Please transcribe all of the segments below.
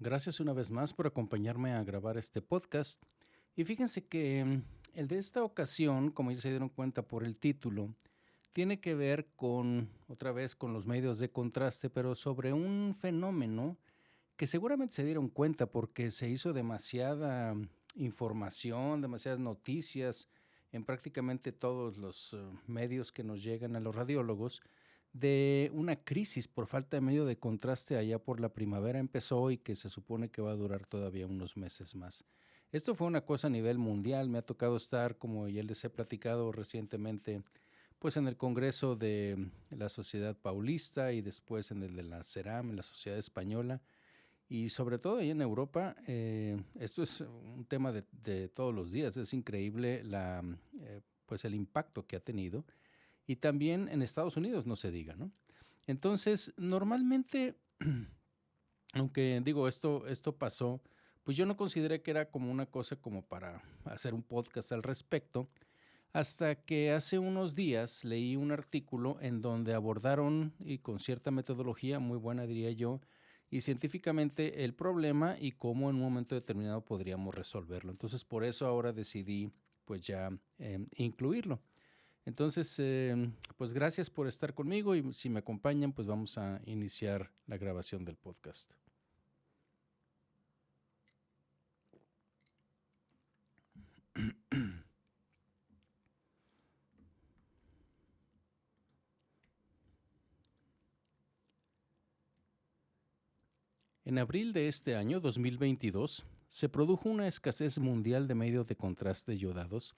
Gracias una vez más por acompañarme a grabar este podcast. Y fíjense que el de esta ocasión, como ya se dieron cuenta por el título, tiene que ver con, otra vez, con los medios de contraste, pero sobre un fenómeno que seguramente se dieron cuenta porque se hizo demasiada información, demasiadas noticias en prácticamente todos los medios que nos llegan a los radiólogos de una crisis por falta de medio de contraste allá por la primavera empezó y que se supone que va a durar todavía unos meses más. Esto fue una cosa a nivel mundial, me ha tocado estar, como ya les he platicado recientemente, pues en el Congreso de la Sociedad Paulista y después en el de la CERAM, en la Sociedad Española, y sobre todo ahí en Europa. Esto es un tema de todos los días, es increíble pues el impacto que ha tenido, y también en Estados Unidos, no se diga, ¿no? Entonces, normalmente, aunque digo, esto pasó, pues yo no consideré que era como una cosa como para hacer un podcast al respecto, hasta que hace unos días leí un artículo en donde abordaron, y con cierta metodología muy buena diría yo, y científicamente el problema y cómo en un momento determinado podríamos resolverlo. Entonces por eso ahora decidí pues ya incluirlo. Entonces, pues gracias por estar conmigo y si me acompañan, pues vamos a iniciar la grabación del podcast. En abril de este año, 2022, se produjo una escasez mundial de medios de contraste yodados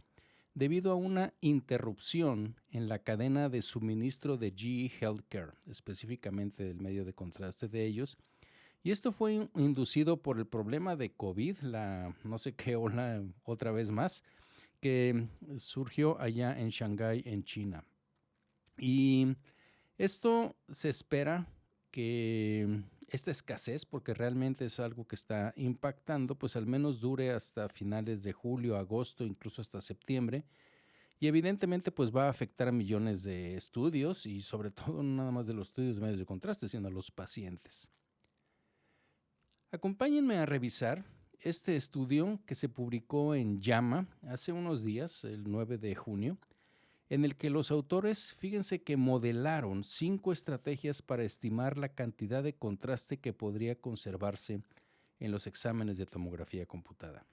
debido a una interrupción en la cadena de suministro de GE Healthcare, específicamente del medio de contraste de ellos. Y esto fue inducido por el problema de COVID, la no sé qué ola otra vez más, que surgió allá en Shanghái, en China. Y esto se espera que esta escasez, porque realmente es algo que está impactando, pues al menos dure hasta finales de julio, agosto, incluso hasta septiembre. Y evidentemente pues va a afectar a millones de estudios y sobre todo no nada más de los estudios de medios de contraste, sino a los pacientes. Acompáñenme a revisar este estudio que se publicó en JAMA hace unos días, el 9 de junio, en el que los autores, fíjense que modelaron 5 estrategias para estimar la cantidad de contraste que podría conservarse en los exámenes de tomografía computada.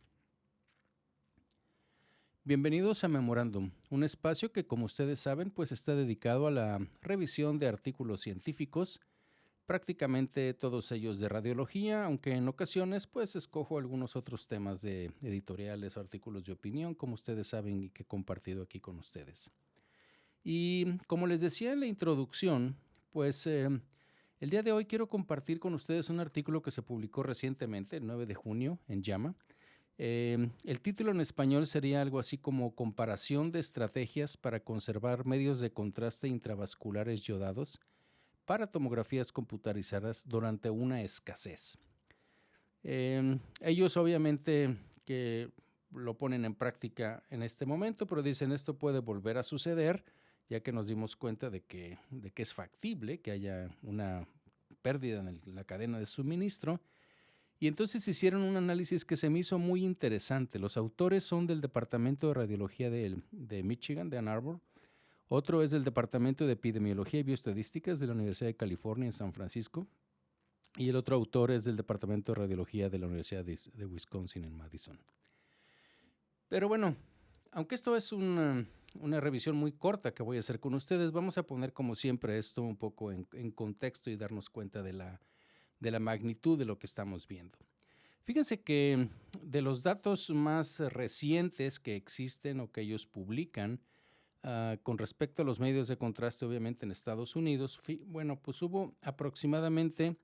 Bienvenidos a Memorándum, un espacio que, como ustedes saben, pues está dedicado a la revisión de artículos científicos, prácticamente todos ellos de radiología, aunque en ocasiones pues escojo algunos otros temas de editoriales o artículos de opinión, como ustedes saben y que he compartido aquí con ustedes. Y como les decía en la introducción, pues el día de hoy quiero compartir con ustedes un artículo que se publicó recientemente, el 9 de junio, en JAMA. El título en español sería algo así como Comparación de estrategias para conservar medios de contraste intravasculares yodados para tomografías computarizadas durante una escasez. Ellos obviamente que lo ponen en práctica en este momento, pero dicen esto puede volver a suceder, ya que nos dimos cuenta de que es factible que haya una pérdida en la cadena de suministro. Y entonces hicieron un análisis que se me hizo muy interesante. Los autores son del Departamento de Radiología de Michigan, de Ann Arbor. Otro es del Departamento de Epidemiología y Bioestadísticas de la Universidad de California en San Francisco. Y el otro autor es del Departamento de Radiología de la Universidad de Wisconsin en Madison. Pero bueno, aunque esto es una revisión muy corta que voy a hacer con ustedes, vamos a poner como siempre esto un poco en contexto y darnos cuenta de la magnitud de lo que estamos viendo. Fíjense que de los datos más recientes que existen o que ellos publican con respecto a los medios de contraste, obviamente en Estados Unidos, bueno, pues hubo aproximadamente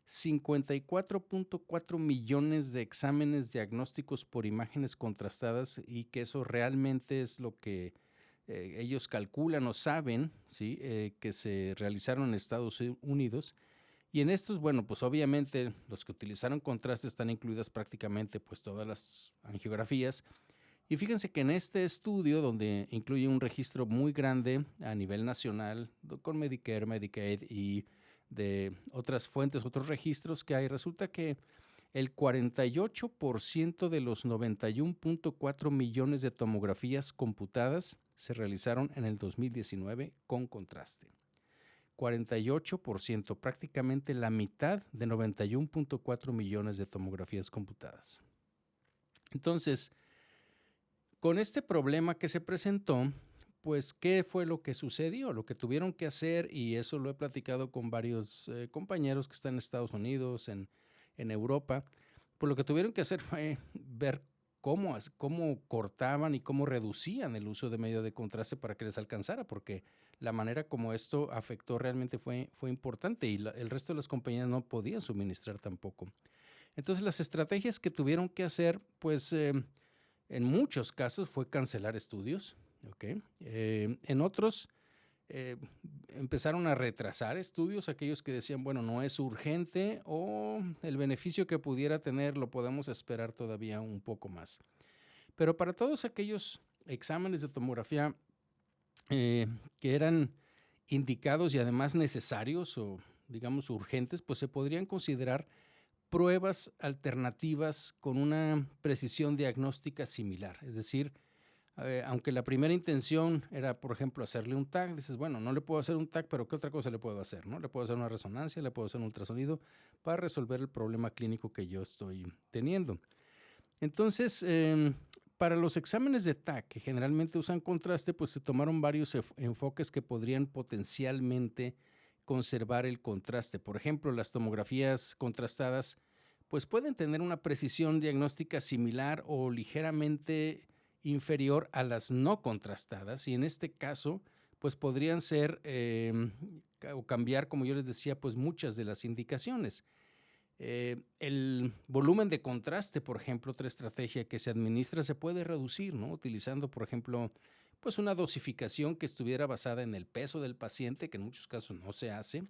54.4 millones de exámenes diagnósticos por imágenes contrastadas y que eso realmente es lo que ellos calculan o saben, ¿sí? Que se realizaron en Estados Unidos. Y en estos, bueno, pues obviamente los que utilizaron contraste están incluidas prácticamente pues todas las angiografías. Y fíjense que en este estudio, donde incluye un registro muy grande a nivel nacional, con Medicare, Medicaid y de otras fuentes, otros registros que hay, resulta que el 48% de los 91.4 millones de tomografías computadas se realizaron en el 2019 con contraste. 48%, prácticamente la mitad de 91.4 millones de tomografías computadas. Entonces, con este problema que se presentó, pues, ¿qué fue lo que sucedió? Lo que tuvieron que hacer, y eso lo he platicado con varios compañeros que están en Estados Unidos, en Europa, pues lo que tuvieron que hacer fue ver cómo cortaban y cómo reducían el uso de medio de contraste para que les alcanzara, porque la manera como esto afectó realmente fue importante y el resto de las compañías no podían suministrar tampoco. Entonces, las estrategias que tuvieron que hacer, pues en muchos casos fue cancelar estudios, ¿ok? En otros empezaron a retrasar estudios, aquellos que decían, bueno, no es urgente o el beneficio que pudiera tener lo podemos esperar todavía un poco más. Pero para todos aquellos exámenes de tomografía que eran indicados y además necesarios o digamos urgentes, pues se podrían considerar pruebas alternativas con una precisión diagnóstica similar. Es decir, aunque la primera intención era, por ejemplo, hacerle un TAC, dices, bueno, no le puedo hacer un TAC, pero ¿qué otra cosa le puedo hacer? ¿No? Le puedo hacer una resonancia, le puedo hacer un ultrasonido para resolver el problema clínico que yo estoy teniendo. Entonces, para los exámenes de TAC, que generalmente usan contraste, pues se tomaron varios enfoques que podrían potencialmente conservar el contraste. Por ejemplo, las tomografías contrastadas, pues pueden tener una precisión diagnóstica similar o ligeramente inferior a las no contrastadas, y en este caso, pues podrían ser o cambiar, como yo les decía, pues muchas de las indicaciones. El volumen de contraste, por ejemplo, otra estrategia que se administra, se puede reducir, ¿no? Utilizando, por ejemplo, pues una dosificación que estuviera basada en el peso del paciente, que en muchos casos no se hace.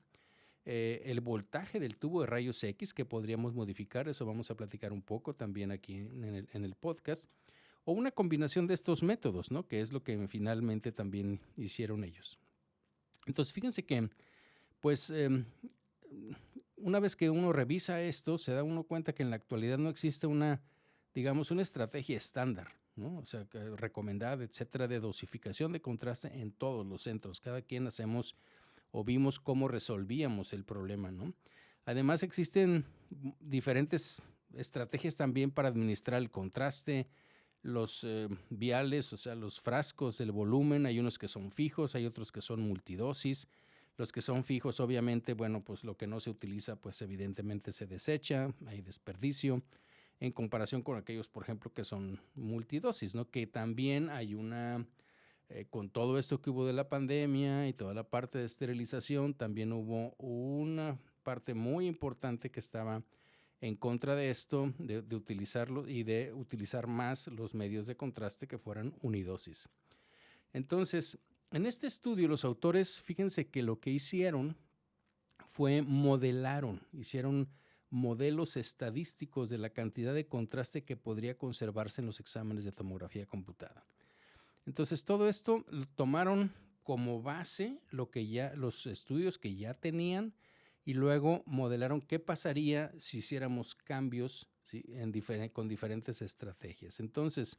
El voltaje del tubo de rayos X, que podríamos modificar, eso vamos a platicar un poco también aquí en el podcast, o una combinación de estos métodos, ¿no? Que es lo que finalmente también hicieron ellos. Entonces, fíjense que, pues, una vez que uno revisa esto, se da uno cuenta que en la actualidad no existe una estrategia estándar, ¿no? O sea, recomendada, etcétera, de dosificación de contraste en todos los centros. Cada quien hacemos o vimos cómo resolvíamos el problema, ¿no? Además, existen diferentes estrategias también para administrar el contraste, los viales, o sea, los frascos, el volumen. Hay unos que son fijos, hay otros que son multidosis. Los que son fijos, obviamente, bueno, pues lo que no se utiliza, pues evidentemente se desecha, hay desperdicio, en comparación con aquellos, por ejemplo, que son multidosis, ¿no? Que también hay con todo esto que hubo de la pandemia y toda la parte de esterilización, también hubo una parte muy importante que estaba en contra de esto, de utilizarlo y de utilizar más los medios de contraste que fueran unidosis. Entonces, en este estudio los autores, fíjense que lo que hicieron fue hicieron modelos estadísticos de la cantidad de contraste que podría conservarse en los exámenes de tomografía computada. Entonces, todo esto lo tomaron como base los estudios que ya tenían y luego modelaron qué pasaría si hiciéramos cambios, ¿sí? Con diferentes estrategias. Entonces,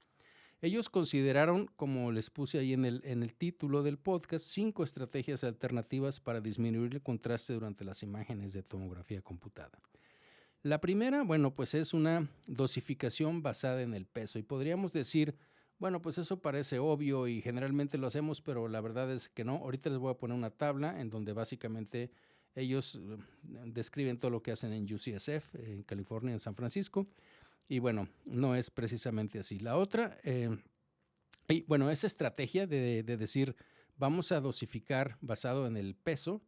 ellos consideraron, como les puse ahí en el título del podcast, 5 estrategias alternativas para disminuir el contraste durante las imágenes de tomografía computada. La primera, bueno, pues es una dosificación basada en el peso y podríamos decir, bueno, pues eso parece obvio y generalmente lo hacemos, pero la verdad es que no. Ahorita les voy a poner una tabla en donde básicamente ellos describen todo lo que hacen en UCSF, en California, en San Francisco, y bueno, no es precisamente así. La otra, y bueno, esa estrategia de decir vamos a dosificar basado en el peso,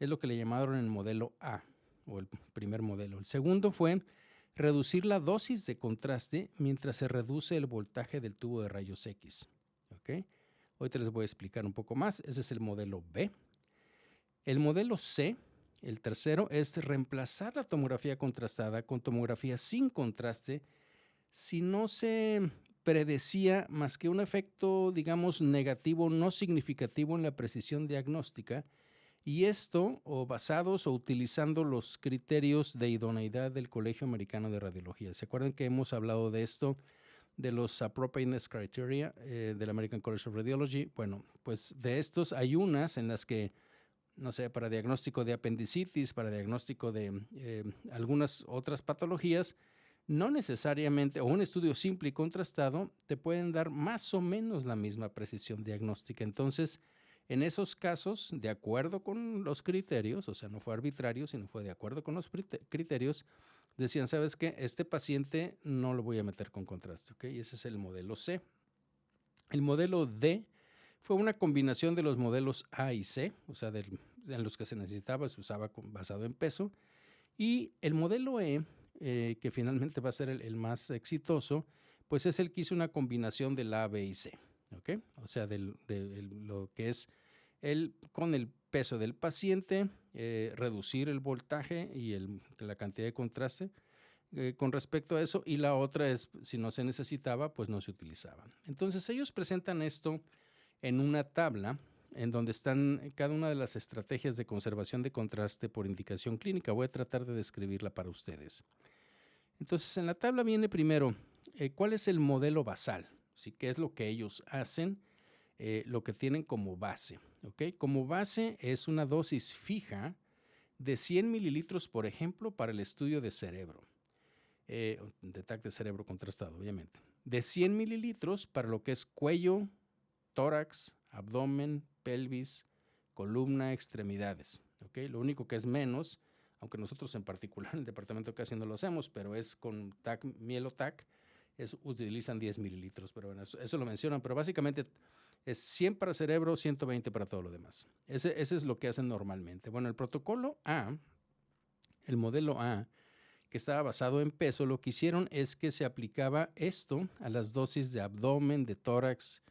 es lo que le llamaron el modelo A, o el primer modelo. El segundo fue reducir la dosis de contraste mientras se reduce el voltaje del tubo de rayos X. ¿Okay? Ahorita les voy a explicar un poco más. Ese es el modelo B. El modelo C, el tercero, es reemplazar la tomografía contrastada con tomografía sin contraste si no se predecía más que un efecto, digamos, negativo no significativo en la precisión diagnóstica Y esto, o basados o utilizando los criterios de idoneidad del Colegio Americano de Radiología. ¿Se acuerdan que hemos hablado de esto, de los appropriateness criteria del American College of Radiology? Bueno, pues de estos hay unas en las que, no sé, para diagnóstico de apendicitis, para diagnóstico de algunas otras patologías, no necesariamente, o un estudio simple y contrastado, te pueden dar más o menos la misma precisión diagnóstica. Entonces, en esos casos, de acuerdo con los criterios, o sea, no fue arbitrario, sino fue de acuerdo con los criterios, decían, ¿sabes qué? Este paciente no lo voy a meter con contraste, ¿ok? Y ese es el modelo C. El modelo D fue una combinación de los modelos A y C, o sea, en los que se necesitaba, se usaba basado en peso, y el modelo E, que finalmente va a ser el más exitoso, pues es el que hizo una combinación del A, B y C, ¿ok? O sea, de lo que es con el peso del paciente, reducir el voltaje y la cantidad de contraste con respecto a eso, y la otra es, si no se necesitaba, pues no se utilizaba. Entonces, ellos presentan esto en una tabla en donde están cada una de las estrategias de conservación de contraste por indicación clínica. Voy a tratar de describirla para ustedes. Entonces, en la tabla viene primero, ¿cuál es el modelo basal? ¿Sí? ¿Qué es lo que ellos hacen? Lo que tienen como base. ¿Okay? Como base es una dosis fija de 100 mililitros, por ejemplo, para el estudio de cerebro. De TAC de cerebro contrastado, obviamente. De 100 mililitros para lo que es cuello, tórax, abdomen, pelvis, columna, extremidades. ¿Okay? Lo único que es menos, aunque nosotros en particular en el departamento casi no lo hacemos, pero es con TAC, mieloTAC, utilizan 10 mililitros, pero bueno, eso lo mencionan, pero básicamente es 100 para cerebro, 120 para todo lo demás. Ese es lo que hacen normalmente. Bueno, el protocolo A, el modelo A, que estaba basado en peso, lo que hicieron es que se aplicaba esto a las dosis de abdomen, de tórax,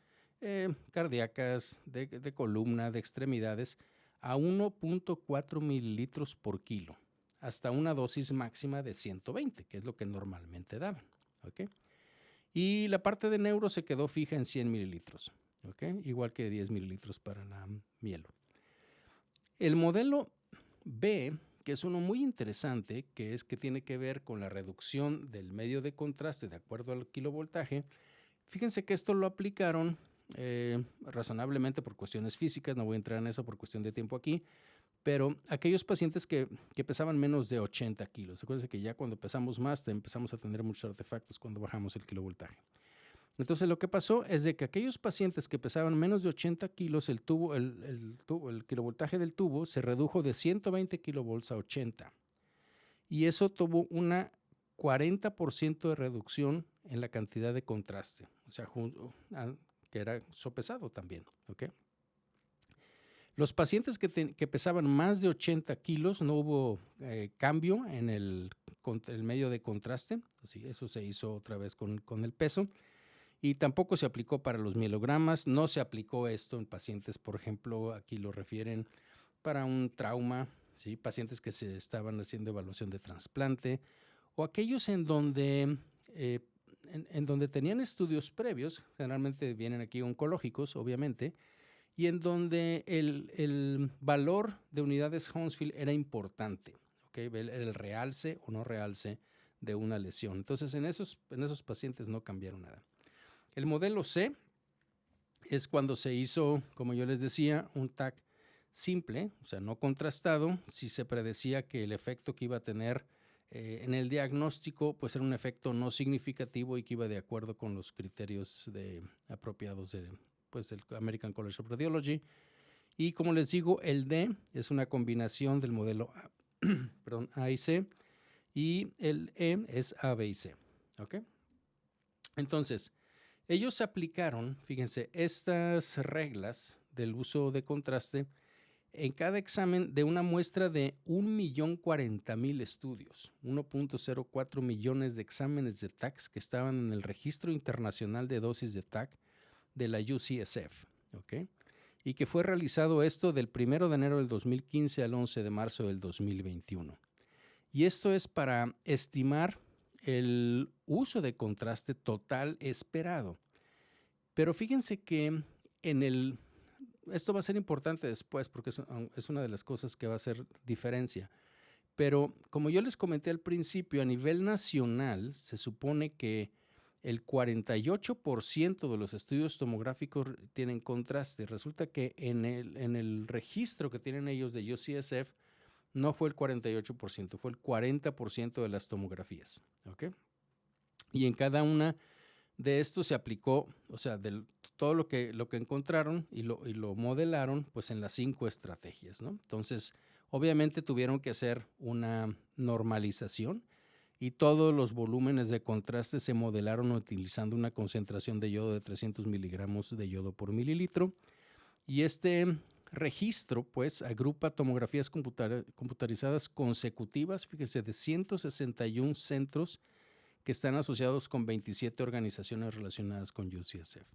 cardíacas, de columna, de extremidades, a 1.4 mililitros por kilo, hasta una dosis máxima de 120, que es lo que normalmente daban. ¿Okay? Y la parte de neuro se quedó fija en 100 mililitros, ¿okay? Igual que 10 mililitros para la mielo. El modelo B, que es uno muy interesante, que es que tiene que ver con la reducción del medio de contraste de acuerdo al kilovoltaje. Fíjense que esto lo aplicaron razonablemente por cuestiones físicas, no voy a entrar en eso por cuestión de tiempo aquí, pero aquellos pacientes que pesaban menos de 80 kilos. Acuérdense que ya cuando pesamos más empezamos a tener muchos artefactos cuando bajamos el kilovoltaje. Entonces lo que pasó es de que aquellos pacientes que pesaban menos de 80 kilos, el kilovoltaje del tubo se redujo de 120 kilovolts a 80. Y eso tuvo una 40% de reducción en la cantidad de contraste, o sea, que era sopesado también, ¿ok? Los pacientes que pesaban más de 80 kilos no hubo cambio en el medio de contraste, así, eso se hizo otra vez con el peso, y tampoco se aplicó para los mielogramas, no se aplicó esto en pacientes, por ejemplo, aquí lo refieren para un trauma, ¿sí? Pacientes que se estaban haciendo evaluación de trasplante, o aquellos en donde tenían estudios previos, generalmente vienen aquí oncológicos, obviamente, y en donde el valor de unidades Hounsfield era importante, ¿okay? El realce o no realce de una lesión. Entonces, en esos pacientes no cambiaron nada. El modelo C es cuando se hizo, como yo les decía, un TAC simple, o sea, no contrastado, si se predecía que el efecto que iba a tener en el diagnóstico pues era un efecto no significativo y que iba de acuerdo con los criterios apropiados del American College of Radiology. Y como les digo, el D es una combinación del modelo A y C, y el E es A, B y C. ¿Okay? Entonces, ellos aplicaron, fíjense, estas reglas del uso de contraste en cada examen de una muestra de 1.040.000 estudios, 1.04 millones de exámenes de TACs que estaban en el Registro Internacional de Dosis de TAC de la UCSF, ¿ok? Y que fue realizado esto del 1 de enero del 2015 al 11 de marzo del 2021. Y esto es para estimar el uso de contraste total esperado. Pero fíjense que en el esto va a ser importante después porque es una de las cosas que va a hacer diferencia. Pero como yo les comenté al principio, a nivel nacional se supone que el 48% de los estudios tomográficos tienen contraste. Resulta que en el registro que tienen ellos de UCSF no fue el 48%, fue el 40% de las tomografías. ¿Ok? Y en cada una de estos se aplicó, o sea, todo lo que encontraron y lo modelaron, pues en las 5 estrategias, ¿no? Entonces, obviamente tuvieron que hacer una normalización y todos los volúmenes de contraste se modelaron utilizando una concentración de yodo de 300 miligramos de yodo por mililitro. Y este registro, pues, agrupa tomografías computarizadas consecutivas, fíjese, de 161 centros que están asociados con 27 organizaciones relacionadas con UCSF.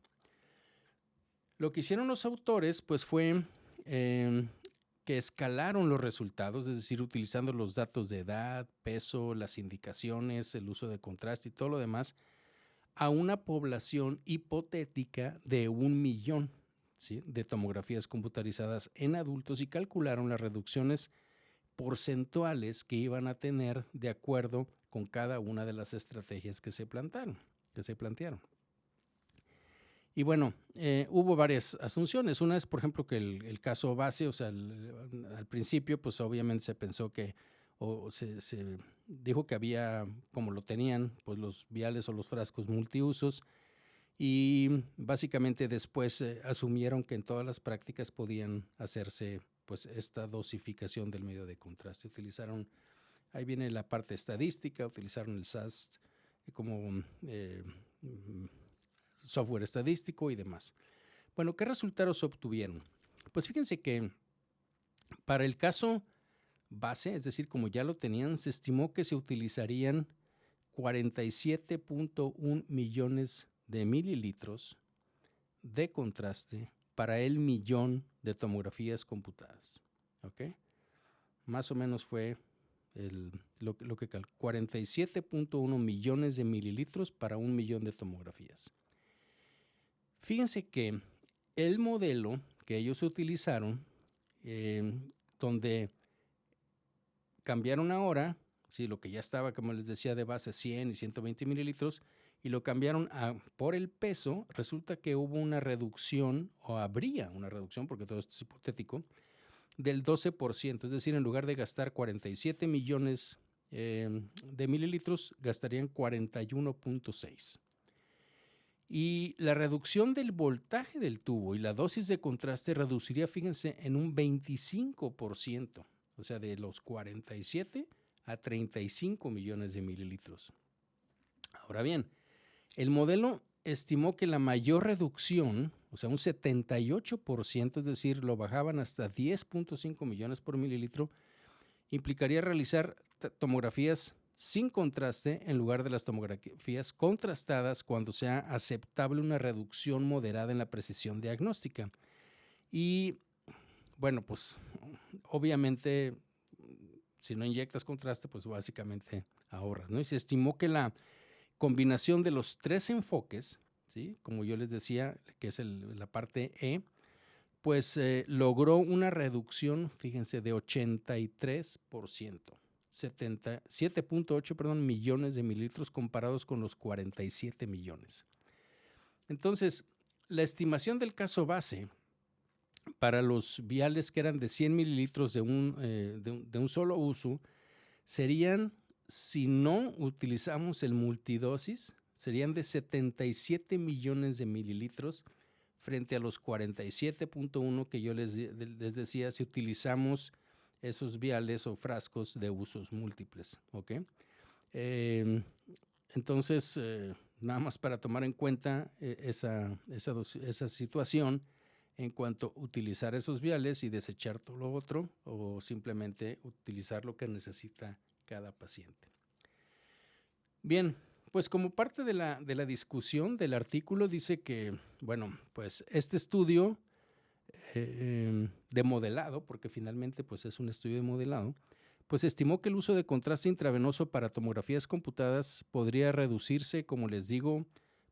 Lo que hicieron los autores, pues, fue que escalaron los resultados, es decir, utilizando los datos de edad, peso, las indicaciones, el uso de contraste y todo lo demás, a una población hipotética de 1 millón, ¿sí?, de tomografías computarizadas en adultos y calcularon las reducciones porcentuales que iban a tener de acuerdo con cada una de las estrategias que se plantearon. Y bueno, hubo varias asunciones. Una es, por ejemplo, que el caso base, o sea, al principio, pues obviamente se pensó que, o se dijo que había, como lo tenían, pues los viales o los frascos multiusos, y básicamente después asumieron que en todas las prácticas podían hacerse pues esta dosificación del medio de contraste. Utilizaron, ahí viene la parte estadística, utilizaron el SAST como software estadístico y demás. Bueno, ¿qué resultados obtuvieron? Pues fíjense que para el caso base, es decir, como ya lo tenían, se estimó que se utilizarían 47.1 millones de mililitros de contraste para el millón de tomografías computadas. ¿Ok? Más o menos fue lo que 47.1 millones de mililitros para 1 millón de tomografías. Fíjense que el modelo que ellos utilizaron, donde cambiaron ahora, sí, lo que ya estaba, como les decía, de base 100 y 120 mililitros, y lo cambiaron por el peso, resulta que hubo una reducción, o habría una reducción, porque todo esto es hipotético, del 12%. Es decir, en lugar de gastar 47 millones de mililitros, gastarían 41.6. Y la reducción del voltaje del tubo y la dosis de contraste reduciría, fíjense, en un 25%, o sea, de los 47 a 35 millones de mililitros. Ahora bien, el modelo estimó que la mayor reducción, o sea, un 78%, es decir, lo bajaban hasta 10.5 millones por mililitro, implicaría realizar tomografías sin contraste en lugar de las tomografías contrastadas cuando sea aceptable una reducción moderada en la precisión diagnóstica. Y bueno, pues obviamente si no inyectas contraste, pues básicamente ahorras, ¿no? Y se estimó que la combinación de los 3 enfoques, ¿sí?, como yo les decía, que es la parte E, pues logró una reducción, fíjense, de 83%. 7.8 millones de mililitros comparados con los 47 millones. Entonces, la estimación del caso base para los viales que eran de 100 mililitros de un solo uso serían, si no utilizamos el multidosis, serían de 77 millones de mililitros frente a los 47.1 que yo les decía si utilizamos esos viales o frascos de usos múltiples, ¿ok? Entonces, nada más para tomar en cuenta esa situación en cuanto a utilizar esos viales y desechar todo lo otro o simplemente utilizar lo que necesita cada paciente. Bien, pues como parte de la discusión del artículo dice que, bueno, pues este estudio de modelado, porque finalmente pues es un estudio de modelado, pues estimó que el uso de contraste intravenoso para tomografías computadas podría reducirse, como les digo,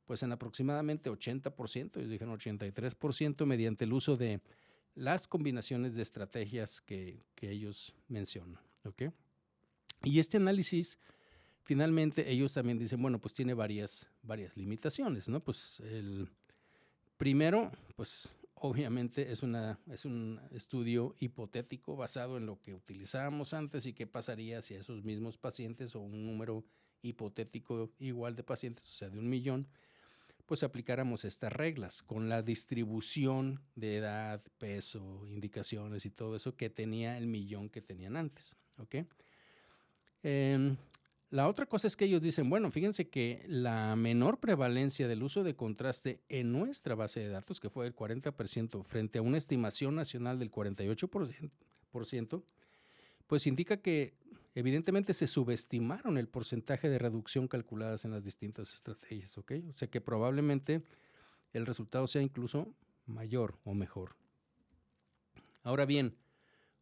pues en aproximadamente 80%, ellos dijeron 83%, mediante el uso de las combinaciones de estrategias que ellos mencionan, ¿ok? Y este análisis, finalmente, ellos también dicen, bueno, pues tiene varias limitaciones, ¿no? Pues el primero, pues obviamente es un estudio hipotético basado en lo que utilizábamos antes y qué pasaría si a esos mismos pacientes o un número hipotético igual de pacientes, o sea, de 1,000,000, pues aplicáramos estas reglas con la distribución de edad, peso, indicaciones y todo eso que tenía el 1,000,000 que tenían antes, ¿ok? La otra cosa es que ellos dicen, bueno, fíjense que la menor prevalencia del uso de contraste en nuestra base de datos, que fue el 40% frente a una estimación nacional del 48%, pues indica que evidentemente se subestimaron el porcentaje de reducción calculadas en las distintas estrategias, ¿ok? O sea que probablemente el resultado sea incluso mayor o mejor. Ahora bien,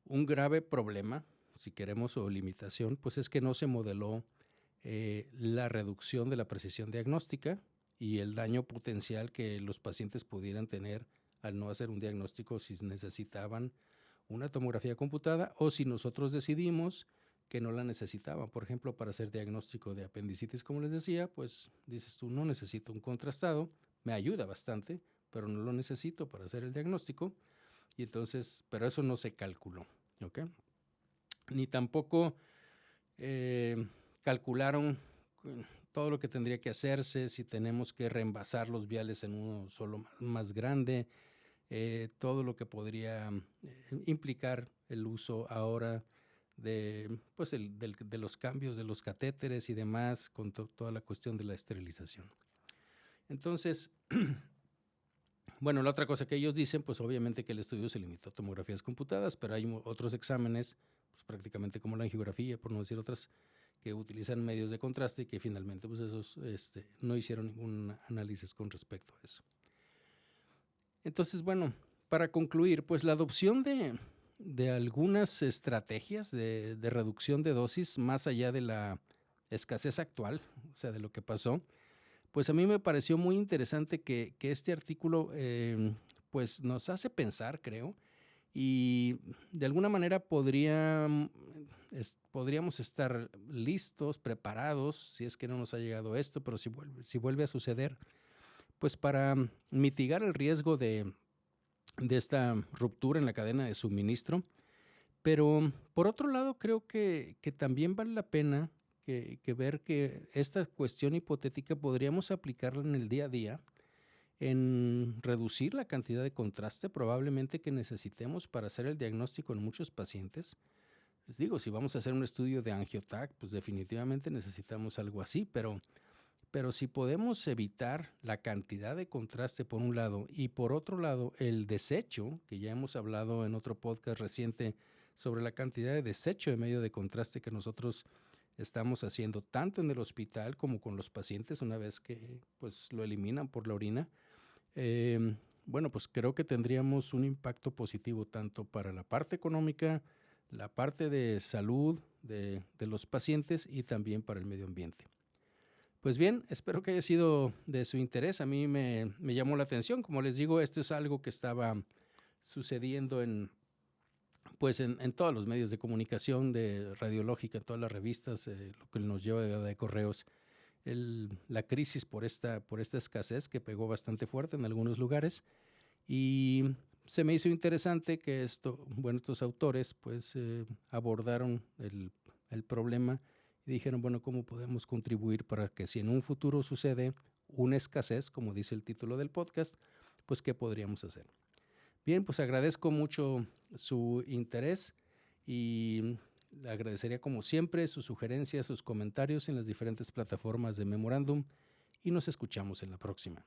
un grave problema, si queremos, o limitación, pues es que no se modeló la reducción de la precisión diagnóstica y el daño potencial que los pacientes pudieran tener al no hacer un diagnóstico si necesitaban una tomografía computada o si nosotros decidimos que no la necesitaban. Por ejemplo, para hacer diagnóstico de apendicitis, como les decía, pues dices tú, no necesito un contrastado, me ayuda bastante, pero no lo necesito para hacer el diagnóstico. Y entonces, pero eso no se calculó, ¿ok? Ni tampoco calcularon todo lo que tendría que hacerse, si tenemos que reembasar los viales en uno solo más grande, todo lo que podría implicar el uso ahora de, pues de los cambios de los catéteres y demás, con toda la cuestión de la esterilización. Entonces, bueno, la otra cosa que ellos dicen, pues obviamente que el estudio se limitó a tomografías computadas, pero hay otros exámenes, pues prácticamente como la angiografía, por no decir otras, que utilizan medios de contraste y que finalmente pues esos no hicieron ningún análisis con respecto a eso. Entonces, bueno, para concluir, pues la adopción de algunas estrategias de reducción de dosis más allá de la escasez actual, o sea, de lo que pasó, pues a mí me pareció muy interesante que este artículo pues nos hace pensar, creo, y de alguna manera podríamos estar listos, preparados, si es que no nos ha llegado esto, pero si vuelve a suceder, pues para mitigar el riesgo de esta ruptura en la cadena de suministro. Pero por otro lado, creo que también vale la pena que ver que esta cuestión hipotética podríamos aplicarla en el día a día, en reducir la cantidad de contraste probablemente que necesitemos para hacer el diagnóstico en muchos pacientes. Les digo, si vamos a hacer un estudio de angioTAC, pues definitivamente necesitamos algo así, pero si podemos evitar la cantidad de contraste por un lado y por otro lado el desecho, que ya hemos hablado en otro podcast reciente sobre la cantidad de desecho de medio de contraste que nosotros estamos haciendo tanto en el hospital como con los pacientes una vez que pues, lo eliminan por la orina, bueno, pues creo que tendríamos un impacto positivo tanto para la parte económica, la parte de salud de los pacientes y también para el medio ambiente. Pues bien, espero que haya sido de su interés. A mí me llamó la atención. Como les digo, esto es algo que estaba sucediendo en todos los medios de comunicación de radiológica, en todas las revistas, lo que nos lleva de correos, la crisis por esta escasez que pegó bastante fuerte en algunos lugares. Y se me hizo interesante que estos autores pues abordaron el problema y dijeron, bueno, ¿cómo podemos contribuir para que si en un futuro sucede una escasez, como dice el título del podcast, pues qué podríamos hacer? Bien, pues agradezco mucho su interés y le agradecería como siempre sus sugerencias, sus comentarios en las diferentes plataformas de Memorándum y nos escuchamos en la próxima.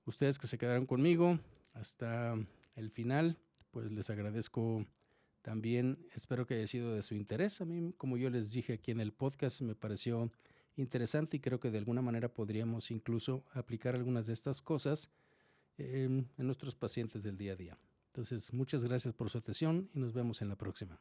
Ustedes que se quedaron conmigo hasta el final, pues les agradezco también. Espero que haya sido de su interés. A mí, como yo les dije aquí en el podcast, me pareció interesante y creo que de alguna manera podríamos incluso aplicar algunas de estas cosas en nuestros pacientes del día a día. Entonces, muchas gracias por su atención y nos vemos en la próxima.